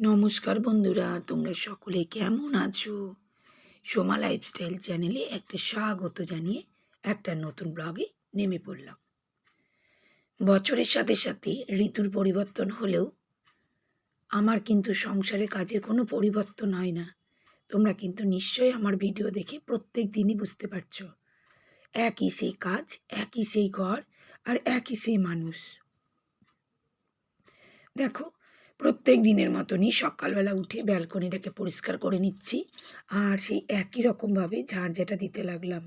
নমস্কার বন্ধুরা, তোমরা সকলে কেমন আছো? সোমা লাইফস্টাইল চ্যানেলে একটা স্বাগত জানিয়ে একটা নতুন ব্লগে নেমে পড়লাম। বছরের সাথে সাথে ঋতুর পরিবর্তন হলেও আমার কিন্তু সংসারে কাজের কোনো পরিবর্তন হয় না। তোমরা কিন্তু নিশ্চয়ই আমার ভিডিও দেখে প্রত্যেক দিনই বুঝতে পারছো, একই সেই কাজ, একই সেই ঘর, আর একই সেই মানুষ। দেখো, প্রত্যেক দিনের মতনই সকালবেলা উঠে ব্যালকনিটাকে পরিষ্কার করে নিচ্ছি, আর সেই একই রকমভাবে ঝাড়ঝাঁটা দিতে লাগলাম।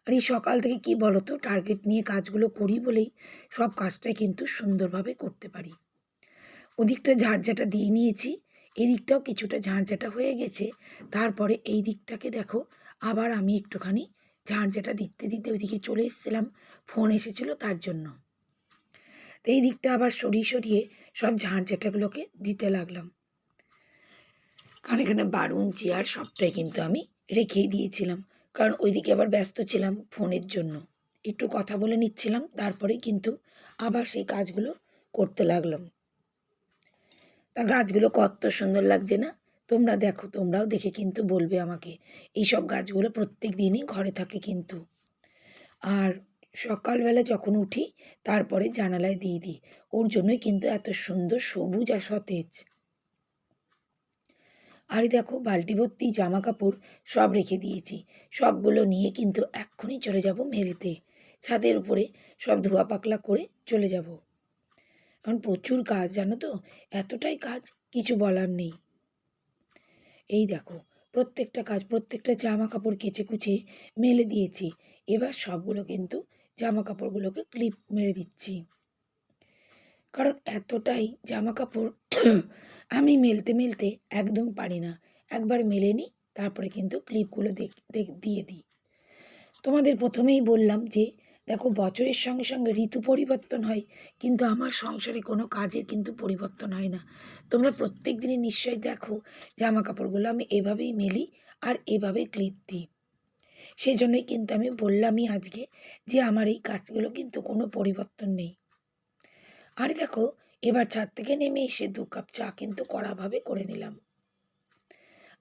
আর এই সকাল থেকে কি বলো তো, টার্গেট নিয়ে কাজগুলো করি বলেই সব কাজটাই কিন্তু সুন্দরভাবে করতে পারি। ওদিকটা ঝাড়ঝাঁটা দিয়ে নিয়েছি, এদিকটাও কিছুটা ঝাড়ঝাঁটা হয়ে গেছে। তারপরে এই দিকটাকে দেখো, আবার আমি একটুখানি ঝাড়ঝাঁটা দিতে দিতে ওইদিকে চলে এসেছিলাম, ফোন এসেছিলো তার জন্য। তো এই দিকটা আবার সরিয়ে সরিয়ে সব ঝাড়ঝাঁটাগুলোকে দিতে লাগলাম, কারণ এখানে বারুন চেয়ার সবটাই কিন্তু আমি রেখেই দিয়েছিলাম, কারণ ওইদিকে আবার ব্যস্ত ছিলাম ফোনের জন্য। একটু কথা বলে নিচ্ছিলাম, তারপরেই কিন্তু আবার সেই কাজগুলো করতে লাগলাম। তা গাছগুলো কত সুন্দর লাগছে না? তোমরা দেখো, তোমরাও দেখে কিন্তু বলবে আমাকে। এইসব গাছগুলো প্রত্যেক দিনই ঘরে থাকে কিন্তু। আর সকালবেলা যখন উঠি, তারপরে জানালায় দিয়ে দিই। ওর জন্যই কিন্তু এত সুন্দর সবুজ আর সতেজ। আর দেখো, বালতি ভর্তি জামা কাপড় সব রেখে দিয়েছি। সবগুলো নিয়ে কিন্তু এক্ষুনি চলে যাব মেলতে। ছাদের উপরে সব ধোয়া পাকলা করে চলে যাব। এখন প্রচুর কাজ, জানো তো, এতটাই কাজ কিছু বলার নেই। এই দেখো, প্রত্যেকটা কাজ, প্রত্যেকটা জামা কাপড় কেচে কুচে মেলে দিয়েছি। এবার সবগুলো কিন্তু জামা কাপড়গুলোকে ক্লিপ মেরে দিচ্ছি, কারণ এতটাই জামা কাপড় আমি মেলতে মেলতে একদম পারি না। একবার মেলে নিই, তারপরে কিন্তু ক্লিপগুলো দিয়ে দিই। তোমাদের প্রথমেই বললাম যে দেখো, বছরের সঙ্গে সঙ্গে ঋতু পরিবর্তন হয়, কিন্তু আমার সংসারে কোনো কাজের কিন্তু পরিবর্তন হয় না। তোমরা প্রত্যেক দিনই নিশ্চয়ই দেখো, জামা কাপড়গুলো আমি এভাবেই মেলি আর এভাবেই ক্লিপ দিই। সেই জন্যই কিন্তু আমি বললামই আজকে যে আমার এই কাজগুলো কিন্তু কোনো পরিবর্তন নেই। আর দেখো, এবার ছাদ থেকে নেমে এসে 2 কাপ চা কিন্তু কড়াভাবে করে নিলাম।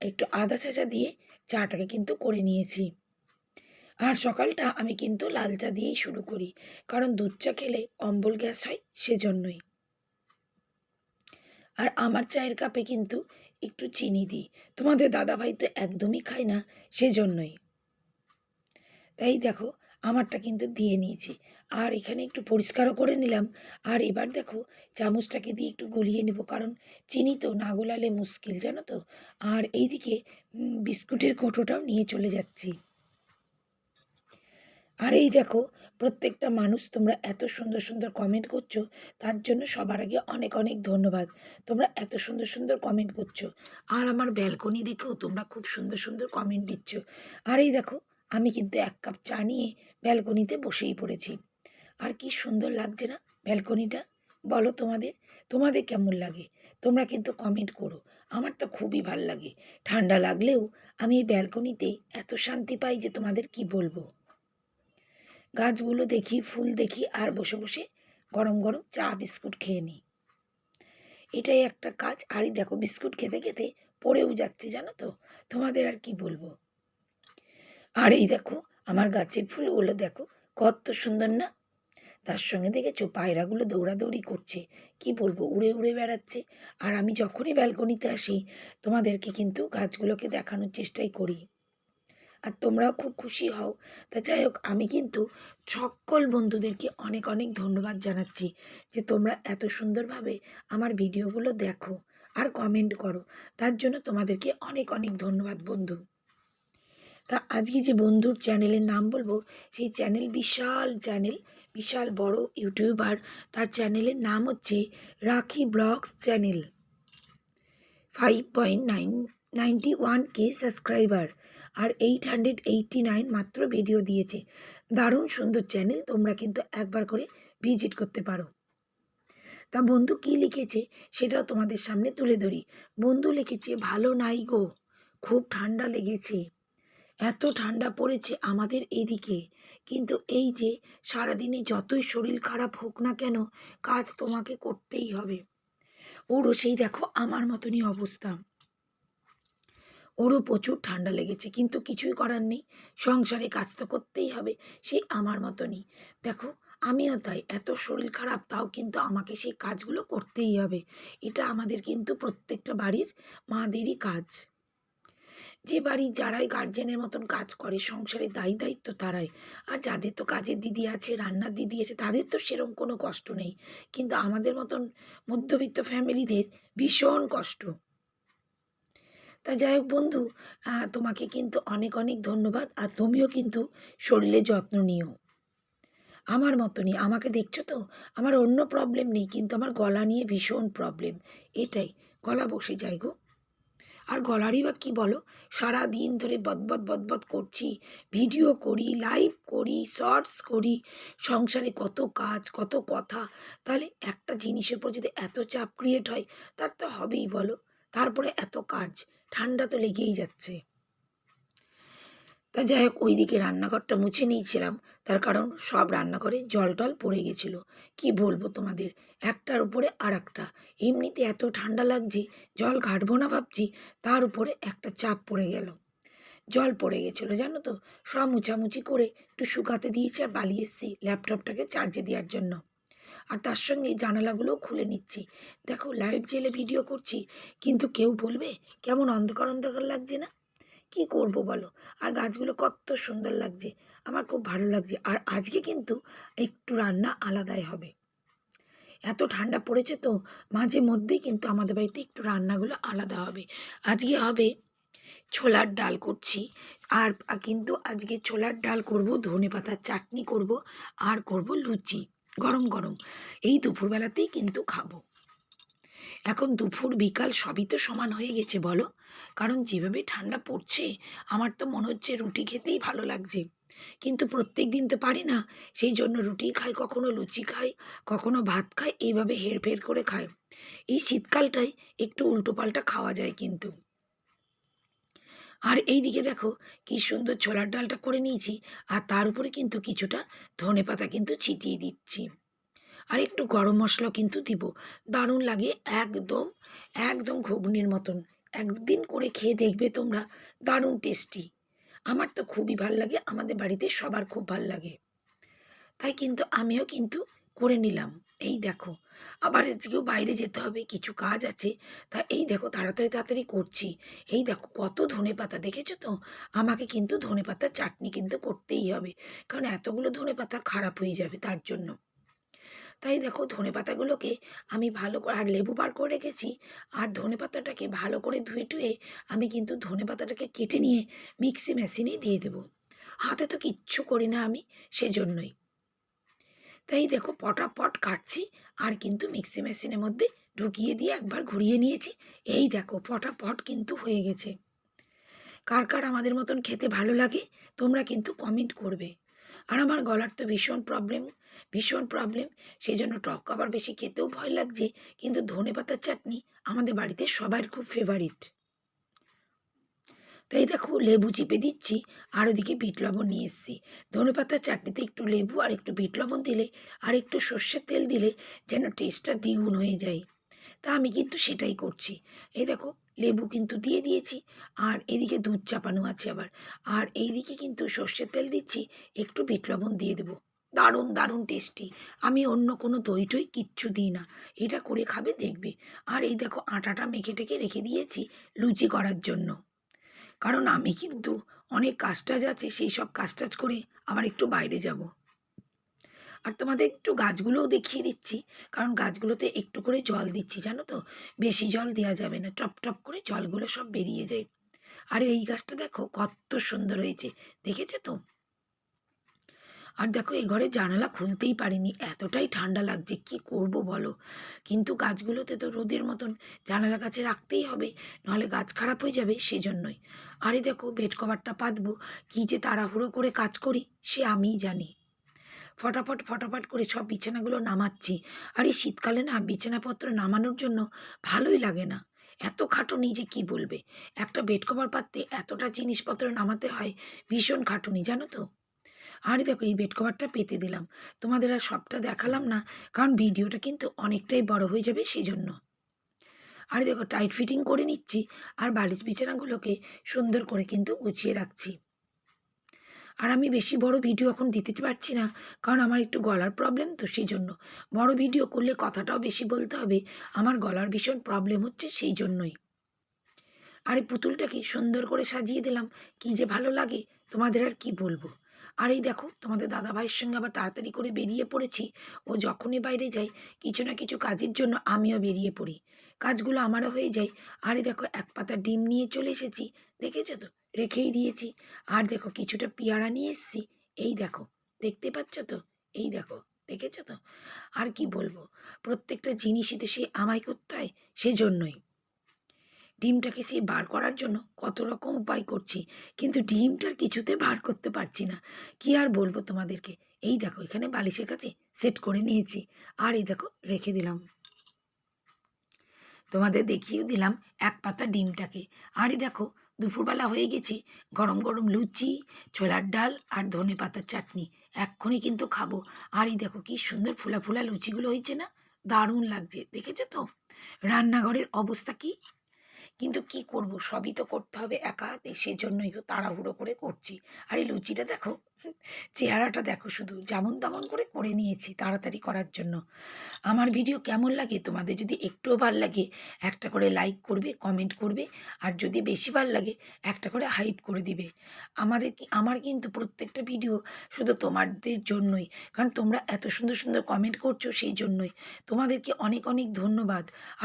একটু আদা ছাঁচা দিয়ে চাটাকে কিন্তু করে নিয়েছি। আর সকালটা আমি কিন্তু লাল চা দিয়েই শুরু করি, কারণ দুধ চা খেলে অম্বল গ্যাস হয়, সেজন্যই। আর আমার চায়ের কাপে কিন্তু একটু চিনি দিই। তোমাদের দাদাভাই তো একদমই খায় না, সেজন্যই। তাই দেখো, আমারটা কিন্তু দিয়ে নিয়েছি। আর এখানে একটু পরিষ্কারও করে নিলাম। আর এবার দেখো, চামচটাকে দিয়ে একটু গলিয়ে নেব, কারণ চিনি তো না গোলালে মুশকিল, জানো তো। আর এইদিকে বিস্কুটের কৌটোটাও নিয়ে চলে যাচ্ছি। আর এই দেখো, প্রত্যেকটা মানুষ তোমরা এত সুন্দর সুন্দর কমেন্ট করছো, তার জন্য সবার আগে অনেক অনেক ধন্যবাদ। তোমরা এত সুন্দর সুন্দর কমেন্ট করছো, আর আমার ব্যালকনি দেখেও তোমরা খুব সুন্দর সুন্দর কমেন্ট দিচ্ছ। আর এই দেখো, আমি কিন্তু 1 কাপ চা নিয়ে ব্যালকনিতে বসেই পড়েছি। আর কি সুন্দর লাগছে না ব্যালকনিটা? বলো তোমাদের, তোমাদের কেমন লাগে? তোমরা কিন্তু কমেন্ট করো। আমার তো খুবই ভাল লাগে। ঠান্ডা লাগলেও আমি এই ব্যালকনিতে এত শান্তি পাই যে তোমাদের কি বলবো। গাছগুলো দেখি, ফুল দেখি, আর বসে বসে গরম গরম চা বিস্কুট খেয়ে নিই। এটাই একটা কাজ। আরই দেখো, বিস্কুট খেতে খেতে পড়েও যাচ্ছে, জানো তো। তোমাদের আর কি বলবো। আর এই দেখো, আমার গাছের ফুলগুলো দেখো কত সুন্দর না? তার সঙ্গে দেখেছো পায়রাগুলো দৌড়াদৌড়ি করছে, কি বলবো, উড়ে উড়ে বেড়াচ্ছে। আর আমি যখনই ব্যালকনিতে আসি, তোমাদেরকে কিন্তু গাছগুলোকে দেখানোর চেষ্টাই করি, আর তোমরাও খুব খুশি হও। তা যাই হোক, আমি কিন্তু সকল বন্ধুদেরকে অনেক অনেক ধন্যবাদ জানাচ্ছি যে তোমরা এত সুন্দরভাবে আমার ভিডিওগুলো দেখো আর কমেন্ট করো। তার জন্য তোমাদেরকে অনেক অনেক ধন্যবাদ বন্ধু। তা আজকে যে বন্ধুর চ্যানেলের নাম বলবো, সেই চ্যানেল বিশাল চ্যানেল, বিশাল বড় ইউটিউবার। তার চ্যানেলের নাম হচ্ছে রাখি ব্লগস চ্যানেল। 5.91K সাবস্ক্রাইবার, আর 889 মাত্র ভিডিও দিয়েছে। দারুণ সুন্দর চ্যানেল, তোমরা কিন্তু একবার করে ভিজিট করতে পারো। তা বন্ধু কি লিখেছে সেটাও তোমাদের সামনে তুলে ধরি। বন্ধু লিখেছে, ভালো নাই গো, খুব ঠান্ডা লেগেছে। এত ঠান্ডা পড়েছে আমাদের এদিকে, কিন্তু এই যে সারাদিনে যতই শরীর খারাপ হোক না কেন, কাজ তোমাকে করতেই হবে। ওরও সেই দেখো আমার মতনই অবস্থা, ওরও প্রচুর ঠান্ডা লেগেছে, কিন্তু কিছুই করার নেই, সংসারে কাজ তো করতেই হবে, সেই আমার মতনই। দেখো আমিও তাই, এত শরীর খারাপ তাও কিন্তু আমাকে সেই কাজগুলো করতেই হবে। এটা আমাদের কিন্তু প্রত্যেকটা বাড়ির মাদেরই কাজ। যে বাড়ির যারাই গার্জেনের মতন কাজ করে সংসারে দায়ী দায়িত্ব তারাই। আর যাদের তো কাজের দিদি আছে, রান্নার দিদি আছে, তাদের তো সেরকম কোনো কষ্ট নেই, কিন্তু আমাদের মতন মধ্যবিত্ত ফ্যামিলিদের ভীষণ কষ্ট। তা যাই হোক বন্ধু, তোমাকে কিন্তু অনেক অনেক ধন্যবাদ। আর তুমিও কিন্তু শরীরের যত্ন নিও আমার মতনই। আমাকে দেখছো তো, আমার অন্য প্রবলেম নেই, কিন্তু আমার গলা নিয়ে ভীষণ প্রবলেম। এটাই, গলা বসে যায় গো। আর গলারই বা কী বলো, সারা দিন ধরে বদবদ বদবদ করছি, ভিডিও করি, লাইভ করি, শর্টস করি, সংসারে কত কাজ কত কথা, তাহলে একটা জিনিসের উপর যদি এত চাপ ক্রিয়েট হয়, তার তো হবেই বলো। তারপরে এত কাজ, ঠান্ডা তো লেগেই যাচ্ছে। তা যাই হোক, ওইদিকে রান্নাঘরটা মুছে নিয়েছিলাম, তার কারণ সব রান্নাঘরে জল টল পড়ে গেছিলো। কি বলবো তোমাদের, একটার উপরে আর একটা। এমনিতে এত ঠান্ডা লাগছে, জল ঘাটবো না ভাবছি, তার উপরে একটা চাপ পড়ে গেল, জল পড়ে গেছিলো জানো তো। সব মুছামুছি করে একটু শুকাতে দিয়েছি, আর বালিয়ে এসেছি ল্যাপটপটাকে চার্জে দেওয়ার জন্য। আর তার সঙ্গে জানালাগুলোও খুলে নিচ্ছি। দেখো লাইট জেলে ভিডিও করছি, কিন্তু কেউ বলবে কেমন অন্ধকার অন্ধকার লাগছে না? কি করব বলো। আর গাছগুলো কত সুন্দর লাগছে, আমার খুব ভালো লাগছে। আর আজকে কিন্তু একটু রান্না আলাদাই হবে, এত ঠান্ডা পড়েছে তো, মাঝে মধ্যেই কিন্তু আমাদের বাড়িতে একটু রান্নাগুলো আলাদা হবে। আজকে হবে ছোলার ডাল করছি, আর কিন্তু আজকে ছোলার ডাল করব, ধনে পাতার চাটনি করব, আর করব লুচি গরম গরম। এই দুপুরবেলাতেই কিন্তু খাবো। এখন দুপুর বিকাল সবই তো সমান হয়ে গেছে বলো, কারণ যেভাবে ঠান্ডা পড়ছে আমার তো মনে হচ্ছে রুটি খেতেই ভালো লাগছে, কিন্তু প্রত্যেক দিন তো পারি না। সেই জন্য রুটি খাই, কখনো লুচি খাই, কখনো ভাত খাই, এইভাবে হেরফের করে খাই। এই শীতকালটাই একটু উল্টোপাল্টা খাওয়া যায় কিন্তু। আর এই দিকে দেখো কি সুন্দর ছোলার ডালটা করে নিয়েছি, আর তার উপরে কিন্তু কিছুটা ধনেপাতা কিন্তু ছিটিয়ে দিচ্ছি, আর একটু গরম মশলা কিন্তু দিব। দারুণ লাগে, একদম একদম ঘুগনির মতন। একদিন করে খেয়ে দেখবে তোমরা, দারুণ টেস্টি। আমার তো খুবই ভাল লাগে, আমাদের বাড়িতে সবার খুব ভাল লাগে, তাই কিন্তু আমিও কিন্তু করে নিলাম। এই দেখো, আবার আজকেও বাইরে যেতে হবে, কিছু কাজ আছে, তা এই দেখো তাড়াতাড়ি তাড়াতাড়ি করছি। এই দেখো কত ধনেপাতা, দেখেছো তো? আমাকে কিন্তু ধনেপাতার চাটনি কিন্তু করতেই হবে, কারণ এতগুলো ধনেপাতা খারাপ হয়ে যাবে তার জন্য। তাই দেখো ধনেপাতাগুলোকে আমি ভালো করে, আর লেবু বার করে রেখেছি, আর ধনেপাতাটাকে ভালো করে ধুয়ে টুয়ে আমি কিন্তু ধনেপাতাটাকে কেটে নিয়ে মিক্সি মেশিনে দিয়ে দেবো। হাতে তো কিচ্ছু করি না আমি, সেজন্যই। তাই দেখো পটাপট কাটছি, আর কিন্তু মিক্সি মেশিনের মধ্যে ঢুকিয়ে দিয়ে একবার ঘুরিয়ে নিয়েছি। এই দেখো পটাপট কিন্তু হয়ে গেছে। কার কার আমাদের মতন খেতে ভালো লাগে তোমরা কিন্তু কমেন্ট করবে। আর আমার গলার তো ভীষণ প্রবলেম, ভীষণ প্রবলেম, সেই জন্য টক খাবার বেশি খেতেও ভয় লাগছে, কিন্তু ধনেপাতার চাটনি আমাদের বাড়িতে সবার খুব ফেভারিট। তাই দেখো লেবু চিপে দিচ্ছি, আর ওদিকে বিট লবণ নিয়ে এসেছি। ধনেপাতার চাটনিতে একটু লেবু আর একটু বিট লবণ দিলে, আর একটু সর্ষের তেল দিলে যেন টেস্টটা দ্বিগুণ হয়ে যায়। তা আমি কিন্তু সেটাই করছি। এই দেখো লেবু কিন্তু দিয়ে দিয়েছি, আর এদিকে দুধ চাপানো আছে আবার, আর এইদিকে কিন্তু সর্ষের তেল দিচ্ছি, একটু বিট লবণ দিয়ে দেবো। দারুণ দারুণ টেস্টি। আমি অন্য কোনো দই টই কিচ্ছু দিই না, এটা করে খাবে দেখবে। আর এই দেখো আটাটা মেখে টেকে রেখে দিয়েছি লুচি করার জন্য, কারণ আমি কিন্তু অনেক কাজ টাজ আছে, সেই সব কাজ টাজ করে আবার একটু বাইরে যাব। আর তোমাদের একটু গাছগুলোও দেখিয়ে দিচ্ছি, কারণ গাছগুলোতে একটু করে জল দিচ্ছি জানো তো, বেশি জল দেওয়া যাবে না, টপ টপ করে জলগুলো সব বেরিয়ে যায়। আর এই গাছটা দেখো কত সুন্দর হয়েছে, দেখেছো তো? আর দেখো এই ঘরে জানালা খুলতেই পারিনি, এতটাই ঠান্ডা লাগছে, কি করব বলো। কিন্তু গাছগুলোতে তো রোদের মতন জানালার কাছে রাখতেই হবে, নাহলে গাছ খারাপ হয়ে যাবে, সেজন্যই। আর এই দেখো বেড কভারটা পাতবো, কী যে তাড়াহুড়ো করে কাজ করি সে আমিই জানি। ফটাফট ফটাফট করে সব বিছানাগুলো নামাচ্ছি। আর এই শীতকালে না বিছানাপত্র নামানোর জন্য ভালোই লাগে না, এত খাটুনি যে কি বলবে। একটা বেড কভার পাততে এতটা জিনিসপত্র নামাতে হয়, ভীষণ খাটুনি জানো তো। আর দেখো এই বেড কভারটা পেতে দিলাম, তোমাদের আর সবটা দেখালাম না, কারণ ভিডিওটা কিন্তু অনেকটাই বড় হয়ে যাবে সেই জন্য। আর দেখো টাইট ফিটিং করে নিচ্ছি, আর বালিশ বিছানাগুলোকে সুন্দর করে কিন্তু গুছিয়ে রাখছি। আর আমি বেশি বড় ভিডিও এখন দিতে পারছি না, কারণ আমার একটু গলার প্রবলেম, তো সেই জন্য বড় ভিডিও করলে কথাটাও বেশি বলতে হবে, আমার গলার ভীষণ প্রবলেম হচ্ছে সেই জন্যই। আর এই পুতুলটাকে সুন্দর করে সাজিয়ে দিলাম, কি যে ভালো লাগে তোমাদের আর কি বলবো। আর এই দেখো তোমাদের দাদা ভাইয়ের সঙ্গে আবার তাড়াতাড়ি করে বেরিয়ে পড়েছি। ও যখনই বাইরে যায় কিছু না কিছু কাজের জন্য আমিও বেরিয়ে পড়ি, কাজগুলো আমারও হয়ে যায়। আর এই দেখো এক পাতা ডিম নিয়ে চলে এসেছি, দেখেছো তো, রেখেই দিয়েছি। আর দেখো কিছুটা পেয়ারা নিয়ে এসেছি, এই দেখো, দেখতে পাচ্ছ তো, এই দেখো, দেখেছো তো। আর কি বলবো, প্রত্যেকটা জিনিসই তো সেই আমায় করতে হয়, সেজন্যই ডিমটাকে সেই বার করার জন্য কত রকম উপায় করছি, কিন্তু ডিমটার কিছুতে বার করতে পারছি না। কি আর বলবো তোমাদেরকে। এই দেখো এখানে বালিশের কাছে সেট করে নিয়েছি, আর এই দেখো রেখে দিলাম, তোমাদের দেখিয়েও দিলাম এক পাতা ডিমটাকে। আর এই দেখো দুপুরবেলা হয়ে গেছে, গরম গরম লুচি, ছোলার ডাল আর ধনে পাতার চাটনি এক্ষুনি কিন্তু খাবো। আর এই দেখো কি সুন্দর ফুলা ফুলা লুচিগুলো হয়েছে না, দারুণ লাগছে, দেখেছো তো রান্নাঘরের অবস্থা কি। কিন্তু কি করব, সবই তো করতে হবে একা হাতে, সেজন্যই তো তাড়াহুড়ো করে করছি। আর এই লুচিটা দেখো, চেহারাটা দেখো, শুধু যেমন তেমন করে করে নিয়েছি তাড়াতাড়ি করার জন্য। আমার ভিডিও কেমন লাগে তোমাদের যদি একটুও ভাল লাগে, একটা করে লাইক করবে, কমেন্ট করবে, আর যদি বেশি ভাল লাগে একটা করে হাইপ করে দিবে। আমার কিন্তু প্রত্যেকটা ভিডিও শুধু তোমাদের জন্যই, কারণ তোমরা এত সুন্দর সুন্দর কমেন্ট করছো, সেই জন্যই তোমাদেরকে অনেক অনেক ধন্যবাদ। আর